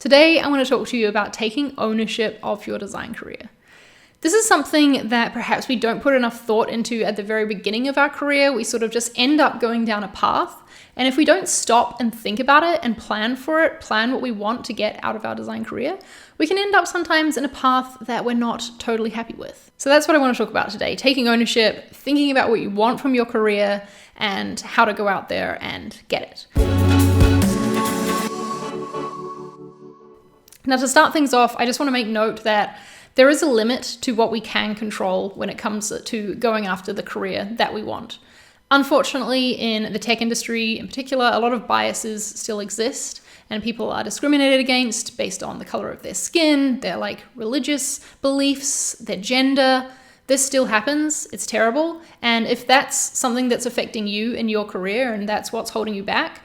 Today, I want to talk to you about taking ownership of your design career. This is something that perhaps we don't put enough thought into at the very beginning of our career. We sort of just end up going down a path. And if we don't stop and think about it and plan for it, plan what we want to get out of our design career, we can end up sometimes in a path that we're not totally happy with. So that's what I want to talk about today, taking ownership, thinking about what you want from your career, and how to go out there and get it. Now, to start things off, I just want to make note that there is a limit to what we can control when it comes to going after the career that we want. Unfortunately, in the tech industry in particular, a lot of biases still exist and people are discriminated against based on the color of their skin, their religious beliefs, their gender. This still happens. It's terrible. And if that's something that's affecting you in your career and that's what's holding you back,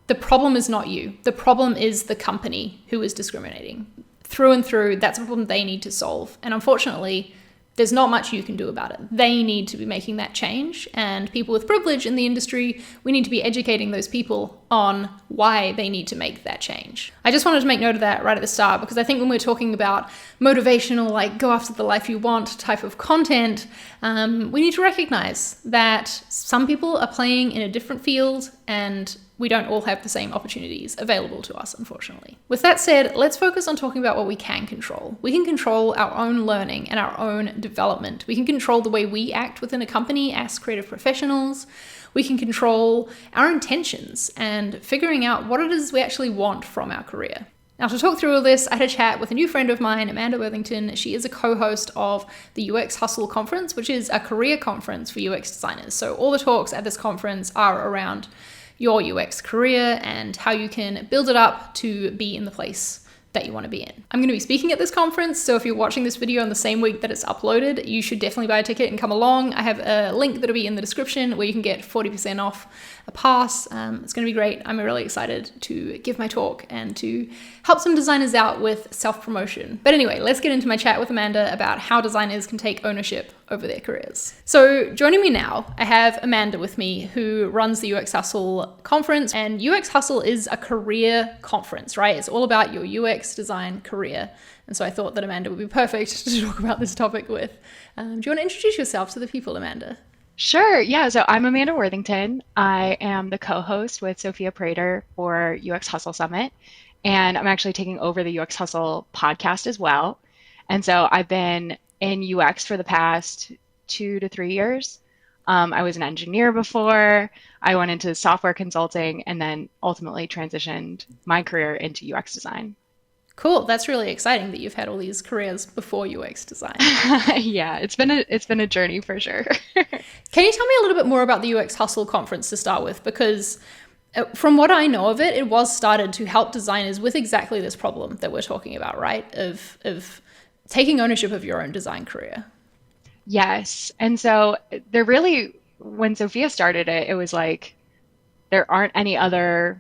the problem is not you. The problem is the company who is discriminating. Through and through, that's a problem they need to solve. And unfortunately, there's not much you can do about it. They need to be making that change. And people with privilege in the industry, we need to be educating those people on why they need to make that change. I just wanted to make note of that right at the start, because I think when we're talking about motivational, go after the life you want type of content, we need to recognize that some people are playing in a different field and we don't all have the same opportunities available to us, unfortunately. With that said, let's focus on talking about what we can control. We can control our own learning and our own development. We can control the way we act within a company as creative professionals. We can control our intentions and figuring out what it is we actually want from our career. Now, to talk through all this, I had a chat with a new friend of mine, Amanda Worthington. She is a co-host of the UX Hustle conference, which is a career conference for UX designers. So all the talks at this conference are around your UX career and how you can build it up to be in the place that you want to be in. I'm going to be speaking at this conference, so if you're watching this video on the same week that it's uploaded, you should definitely buy a ticket and come along. I have a link that'll be in the description where you can get 40% off a pass. It's going to be great. I'm really excited to give my talk and to help some designers out with self-promotion. But anyway, let's get into my chat with Amanda about how designers can take ownership over their careers. So joining me now, I have Amanda with me, who runs the UX Hustle conference. And UX Hustle is a career conference, right? It's all about your UX design career. And so I thought that Amanda would be perfect to talk about this topic with. Do you want to introduce yourself to the people, Amanda? Sure. Yeah. So I'm Amanda Worthington. I am the co-host with Sophia Prater for UX Hustle Summit. And I'm actually taking over the UX Hustle podcast as well. And so I've been in UX for the past 2 to 3 years. I was an engineer before. I went into software consulting and then ultimately transitioned my career into UX design. Cool. That's really exciting that you've had all these careers before UX design. Yeah, it's been a journey for sure. Can you tell me a little bit more about the UX Hustle conference to start with? Because from what I know of it, it was started to help designers with exactly this problem that we're talking about, right? Of taking ownership of your own design career. Yes. And so when Sophia started it, it was like, there aren't any other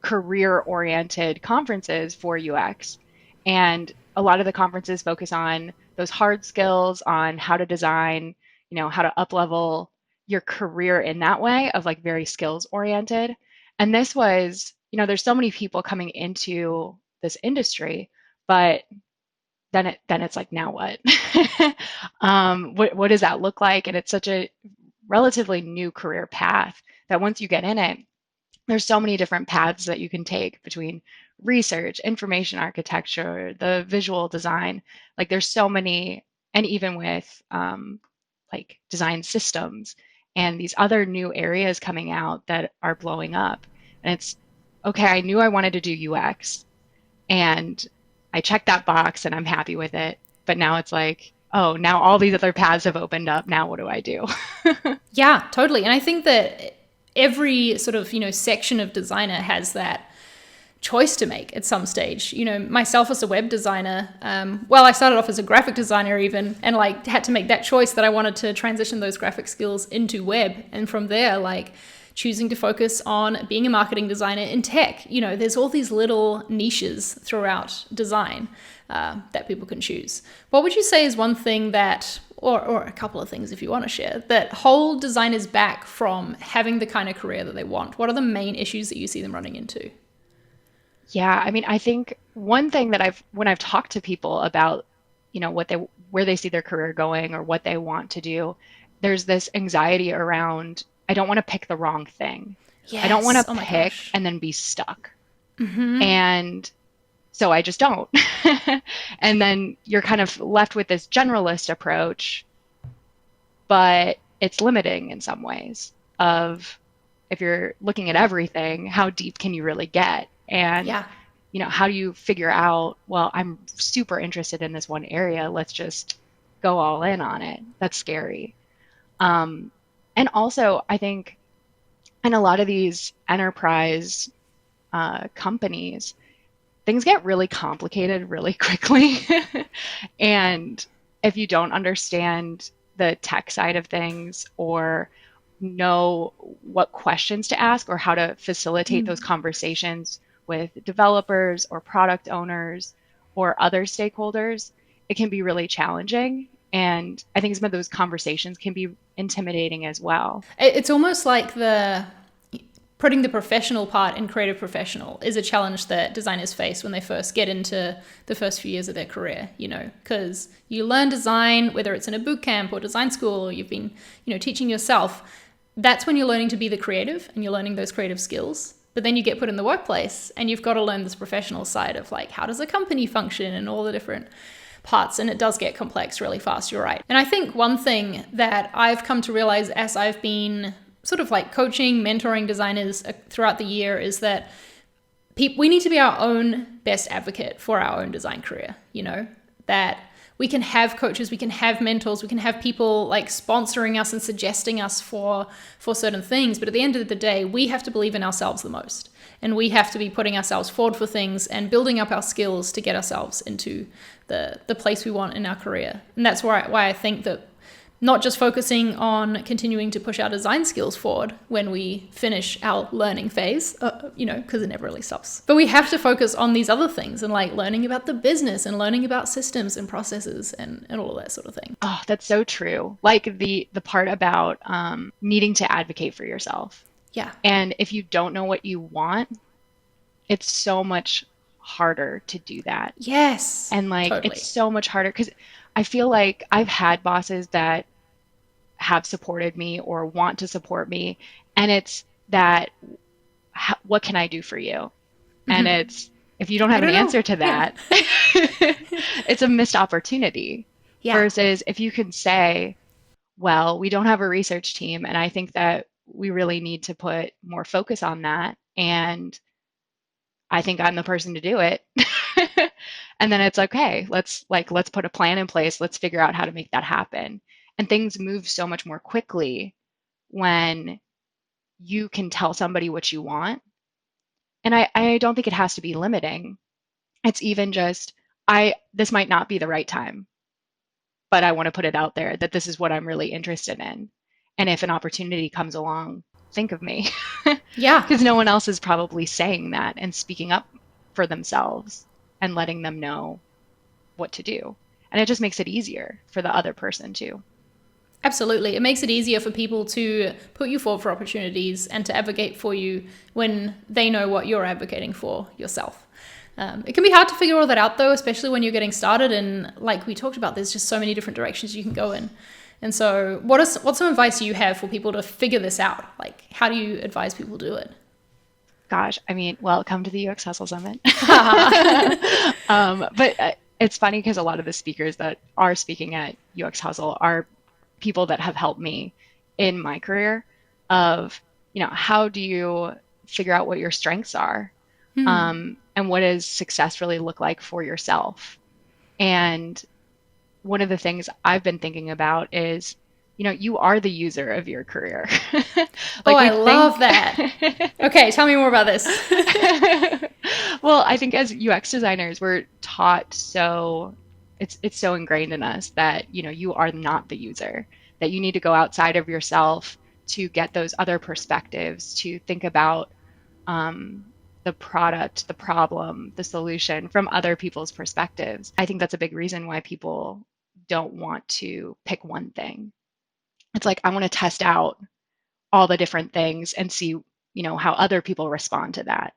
career-oriented conferences for UX. And a lot of the conferences focus on those hard skills, on how to design, how to up-level your career in that way of very skills-oriented. And this was, there's so many people coming into this industry, but then it's like, now what? What does that look like? And it's such a relatively new career path that once you get in it, there's so many different paths that you can take between research, information architecture, the visual design. There's so many, and even with design systems and these other new areas coming out that are blowing up. And it's, okay, I knew I wanted to do UX and I checked that box and I'm happy with it. But now it's like, oh, now all these other paths have opened up. Now what do I do? Yeah, totally. And I think that every sort of, section of designer has that choice to make at some stage. Myself as a web designer, I started off as a graphic designer even, and had to make that choice that I wanted to transition those graphic skills into web. And from there, choosing to focus on being a marketing designer in tech. There's all these little niches throughout design that people can choose. What would you say is one thing that, or a couple of things if you want to share, that hold designers back from having the kind of career that they want? What are the main issues that you see them running into? Yeah, I mean, I think one thing that when I've talked to people about, what where they see their career going or what they want to do, there's this anxiety around, I don't want to pick the wrong thing. I don't want Yes. to Oh my pick gosh. and then be stuck. And so I just don't. And then you're kind of left with this generalist approach, but it's limiting in some ways of if you're looking at everything, how deep can you really get? And Yeah. how do you figure out, well, I'm super interested in this one area, let's just go all in on it. That's scary. Um, and also, I think in a lot of these enterprise companies, things get really complicated really quickly. And if you don't understand the tech side of things or know what questions to ask or how to facilitate those conversations with developers or product owners or other stakeholders, it can be really challenging. And I think some of those conversations can be intimidating as well. It's almost like the putting the professional part in creative professional is a challenge that designers face when they first get into the first few years of their career, because you learn design, whether it's in a boot camp or design school, or you've been, teaching yourself. That's when you're learning to be the creative and you're learning those creative skills. But then you get put in the workplace and you've got to learn this professional side of like, how does a company function and all the different parts, and it does get complex really fast, you're right. And I think one thing that I've come to realize as I've been sort of like coaching, mentoring designers throughout the year is that we need to be our own best advocate for our own design career, that we can have coaches, we can have mentors, we can have people like sponsoring us and suggesting us for certain things, but at the end of the day, we have to believe in ourselves the most. And we have to be putting ourselves forward for things and building up our skills to get ourselves into the place we want in our career. And that's why I think that not just focusing on continuing to push our design skills forward when we finish our learning phase, because it never really stops. But we have to focus on these other things and like learning about the business and learning about systems and processes and all of that sort of thing. Oh, that's so true. Like the part about needing to advocate for yourself. Yeah. And if you don't know what you want, it's so much harder to do that. Yes. And like it's Totally. so much harder because I feel like I've had bosses that have supported me or want to support me, and it's that what can I do for you? And it's if you don't I have an don't know. answer to Yeah. that, it's a missed opportunity. Yeah. Versus if you can say, well, we don't have a research team, and I think that we really need to put more focus on that. And I think I'm the person to do it. And then it's okay. Let's put a plan in place. Let's figure out how to make that happen. And things move so much more quickly when you can tell somebody what you want. And I don't think it has to be limiting. It's even just this might not be the right time, but I want to put it out there that this is what I'm really interested in. And if an opportunity comes along, think of me. Yeah. Because no one else is probably saying that and speaking up for themselves and letting them know what to do. And it just makes it easier for the other person too. Absolutely. It makes it easier for people to put you forward for opportunities and to advocate for you when they know what you're advocating for yourself. It can be hard to figure all that out, though, especially when you're getting started. And like we talked about, there's just so many different directions you can go in. And so, what's some advice you have for people to figure this out? Like, how do you advise people do it? Gosh, I mean, well, come to the UX Hustle Summit. But it's funny because a lot of the speakers that are speaking at UX Hustle are people that have helped me in my career of, how do you figure out what your strengths are? And what does success really look like for yourself? And one of the things I've been thinking about is, you are the user of your career. Oh, Like we I love think, that. Okay, tell me more about this. well, I think as UX designers, we're taught so it's so ingrained in us that, you are not the user, that you need to go outside of yourself to get those other perspectives, to think about the product, the problem, the solution from other people's perspectives. I think that's a big reason why people don't want to pick one thing. It's like, I want to test out all the different things and see, how other people respond to that.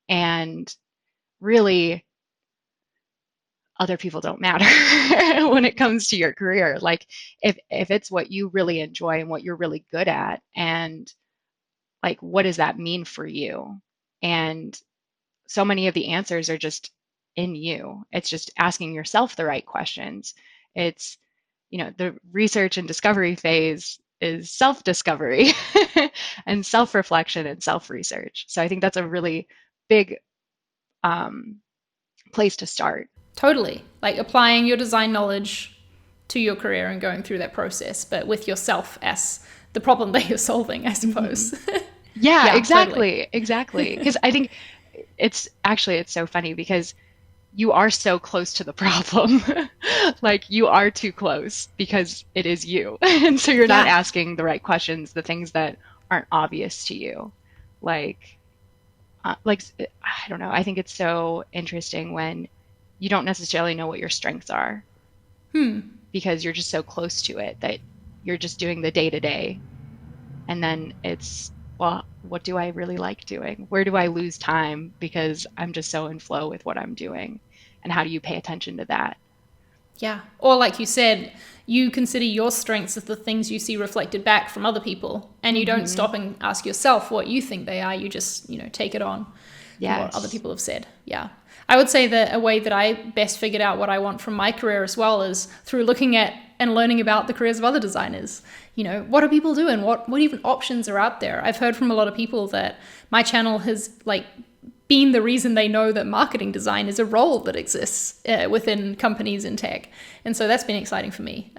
And really other people don't matter when it comes to your career. Like if it's what you really enjoy and what you're really good at, and like what does that mean for you? And so many of the answers are just in you. It's just asking yourself the right questions. It's, the research and discovery phase is self-discovery and self-reflection and self-research. So I think that's a really big um, place to start. Totally. Like applying your design knowledge to your career and going through that process, but with yourself as the problem that you're solving, I Mhm. suppose. Yeah, Yeah, totally. exactly, exactly. Because I think it's so funny because you are so close to the problem. Like you are too close because it is you. And so you're not Yeah. asking the right questions, the things that aren't obvious to you. Like, I don't know. I think it's so interesting when you don't necessarily know what your strengths are because you're just so close to it that you're just doing the day to day. And then it's, well, what do I really like doing? Where do I lose time because I'm just so in flow with what I'm doing? And how do you pay attention to that? Yeah. Or like you said, you consider your strengths as the things you see reflected back from other people, and you don't Hmm. stop and ask yourself what you think they are. You just, take it on from what other Yes. people have said. Yeah. I would say that a way that I best figured out what I want from my career as well is through looking at and learning about the careers of other designers. What are people doing? What even options are out there? I've heard from a lot of people that my channel has like been the reason they know that marketing design is a role that exists within companies in tech. And so that's been exciting for me.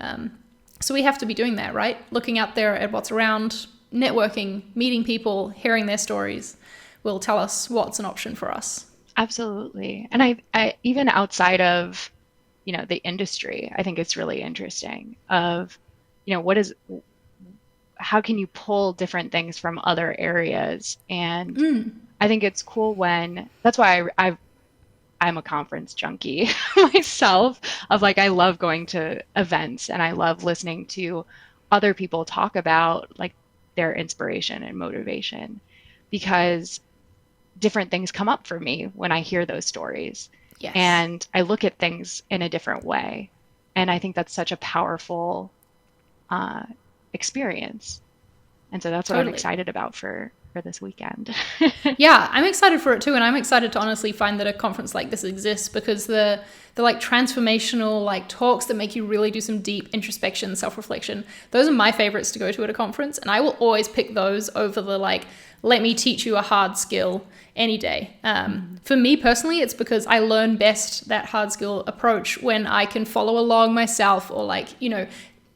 So we have to be doing that, right? Looking out there at what's around, networking, meeting people, hearing their stories will tell us what's an option for us. Absolutely. And I even outside of, the industry, I think it's really interesting of, what is, how can you pull different things from other areas? And I think it's cool when, that's why I'm a conference junkie myself of like I love going to events and I love listening to other people talk about like their inspiration and motivation because different things come up for me when I hear those stories Yes, and I look at things in a different way. And I think that's such a powerful uh, experience. And so that's what I'm totally. excited about for this weekend. Yeah, I'm excited for it too, and I'm excited to honestly find that a conference like this exists because the like transformational like talks that make you really do some deep introspection, self-reflection, those are my favorites to go to at a conference, and I will always pick those over the like let me teach you a hard skill any day. Mhm. For me personally, it's because I learn best that hard skill approach when I can follow along myself or like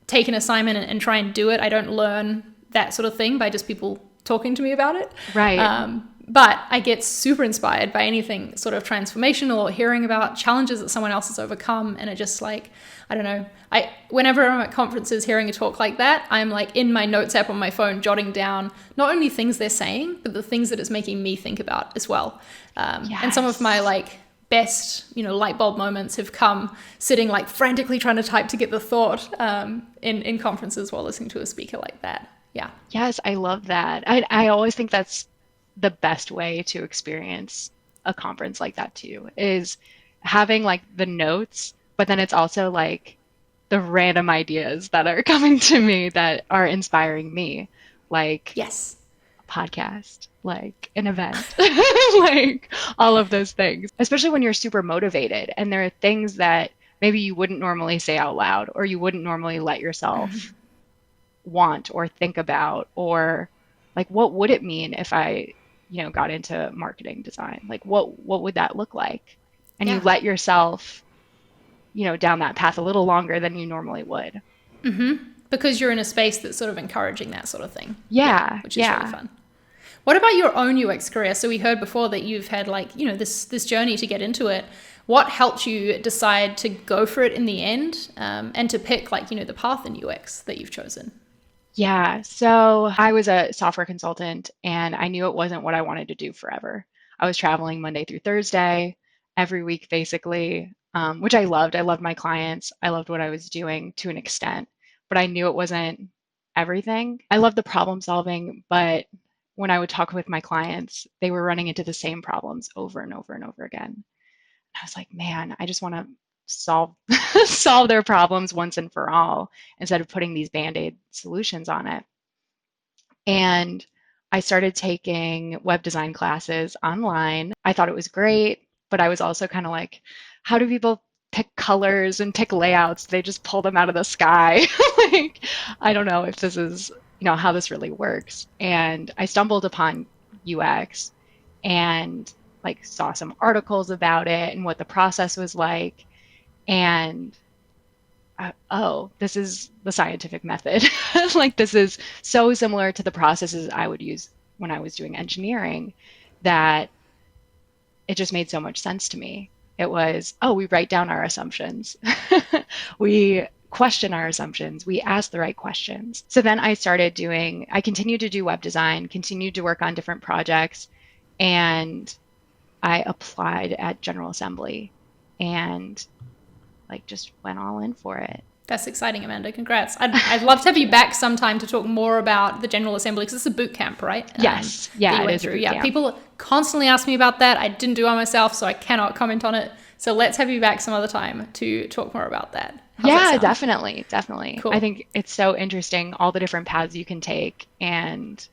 take an assignment and try and do it. I don't learn that sort of thing by just people talking to me about it. Right. But I get super inspired by anything sort of transformational or hearing about challenges that someone else has overcome. And it just like, I don't know. Whenever I'm at conferences hearing a talk like that, I'm like in my notes app on my phone, jotting down not only things they're saying, but the things that it's making me think about as well. And some of my Yes. like best, light bulb moments have come sitting like frantically trying to type to get the thought in conferences while listening to a speaker like that. Yeah. Yes, I love that. I always think that's the best way to experience a conference like that too, is having like the notes, but then it's also like the random ideas that are coming to me that are inspiring me, like Yes. a podcast, like an event, like all of those things, especially when you're super motivated and there are things that maybe you wouldn't normally say out loud or you wouldn't normally let yourself want or think about or like what would it mean if I got into marketing design, like what would that look like, and you Yeah. let yourself down that path a little longer than you normally would. Because you're in a space that's sort of encouraging that sort of thing. Yeah, Yeah, which is really yeah. fun. What about your own UX career? So we heard before that you've had like, this journey to get into it. What helped you decide to go for it in the end, and to pick like, the path in UX that you've chosen? Yeah, so I was a software consultant and I knew it wasn't what I wanted to do forever. I was traveling Monday through Thursday, every week basically, which I loved. I loved my clients. I loved what I was doing to an extent, but I knew it wasn't everything. I loved the problem solving, but when I would talk with my clients, they were running into the same problems over and over and over again. I was like, man, I just want to solve solve their problems once and for all instead of putting these band-aid solutions on it. And I started taking web design classes online. I thought it was great, but I was also kind of like, how do people pick colors and pick layouts? They just pull them out of the sky. Like, I don't know if this is, how this really works. And I stumbled upon UX and like saw some articles about it and what the process was like. And oh, this is the scientific method. Like, this is so similar to the processes I would use when I was doing engineering that it just made so much sense to me. It was, oh, we write down our assumptions. We question our assumptions. We ask the right questions. So then I continued to do web design, continued to work on different projects, and I applied at General Assembly and like just went all in for it. That's exciting, Amanda. Congrats. I'd love to have you back sometime to talk more about the General Assembly, because it's a boot camp, right? Yes. Yeah, it is a boot camp. People constantly ask me about that. I didn't do it myself, so I cannot comment on it. So let's have you back some other time to talk more about that. Yeah, definitely. Cool. I think it's so interesting, all the different paths you can take. And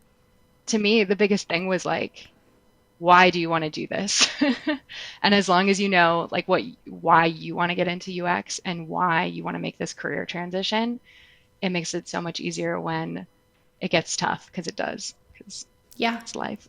to me, the biggest thing was like, why do you want to do this? And as long as you know like why you want to get into UX and why you want to make this career transition, it makes it so much easier when it gets tough, because it does. Because it's life.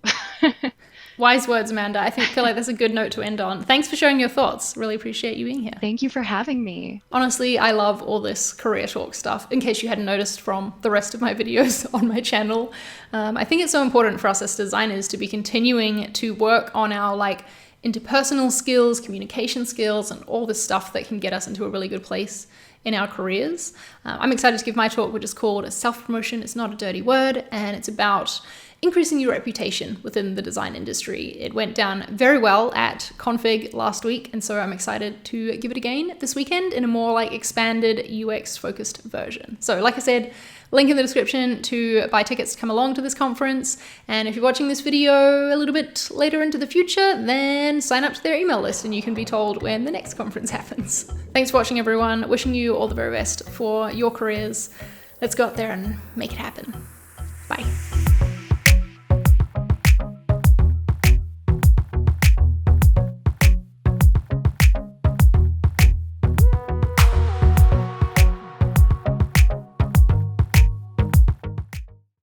Wise words, Amanda. I feel like that's a good note to end on. Thanks for sharing your thoughts. Really appreciate you being here. Thank you for having me. Honestly, I love all this career talk stuff, in case you hadn't noticed from the rest of my videos on my channel. I think it's so important for us as designers to be continuing to work on our like interpersonal skills, communication skills, and all this stuff that can get us into a really good place in our careers. I'm excited to give my talk, which is called Self-Promotion It's Not a Dirty Word, and it's about increasing your reputation within the design industry. It went down very well at Config last week, and so I'm excited to give it again this weekend in a more like expanded UX focused version. So like I said, link in the description to buy tickets to come along to this conference. And if you're watching this video a little bit later into the future, then sign up to their email list and you can be told when the next conference happens. Thanks for watching, everyone. Wishing you all the very best for your careers. Let's go out there and make it happen. Bye.